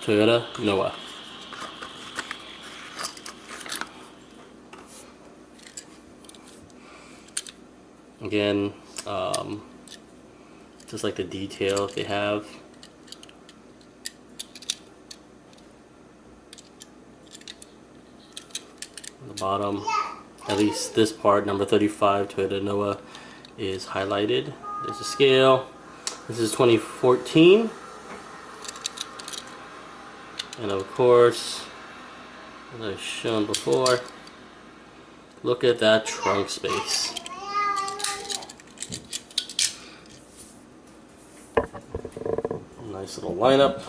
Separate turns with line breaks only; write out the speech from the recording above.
Toyota Noah. Again, just like the detail they have. On the bottom, at least this part, number 35, Toyota Noah, is highlighted. There's a scale. This is 2014. And of course, as I've shown before, look at that trunk space. Nice little lineup.